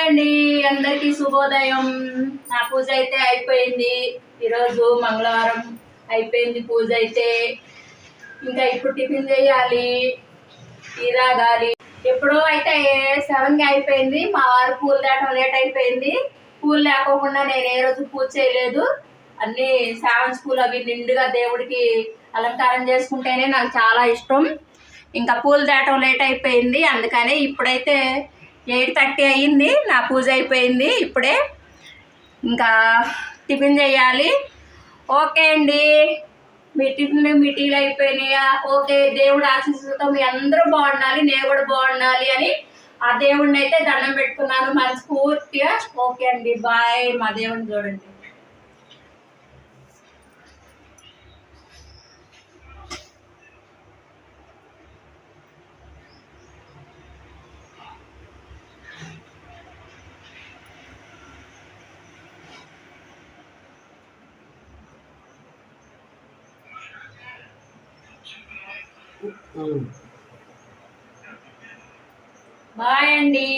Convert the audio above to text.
అండి, అందరికీ శుభోదయం. నా పూజ అయితే అయిపోయింది. ఈరోజు మంగళవారం అయిపోయింది పూజ అయితే. ఇంకా ఇప్పుడు టిఫిన్ చేయాలి, టీ తాగాలి. ఎప్పుడో అయితే 7కి అయిపోయింది. మా వారు పూలు తేవడం లేట్ అయిపోయింది. పూలు లేకోకుండా నేను ఏ రోజు పూజ చేయలేదు. అన్ని శావన్స్ పూలు అవి నిండుగా దేవుడికి అలంకారం చేసుకుంటేనే నాకు చాలా ఇష్టం. ఇంకా పూలు తేవడం లేట్ అయిపోయింది, అందుకని ఇప్పుడైతే 8:30 అయ్యింది. నా పూజ అయిపోయింది ఇప్పుడే. ఇంకా టిఫిన్ చేయాలి. ఓకే అండి, మీ టిఫిన్ మీ టీలు అయిపోయినాయా? ఓకే, దేవుడు ఆశీస్సులతో మీ అందరూ బాగుండాలి, నేను కూడా బాగుండాలి అని ఆ దేవుడిని అయితే దండం పెట్టుకున్నాను మనస్ఫూర్తిగా. ఓకే అండి, బాయ్. మా దేవుడిని చూడండి. బాయ్ అండి.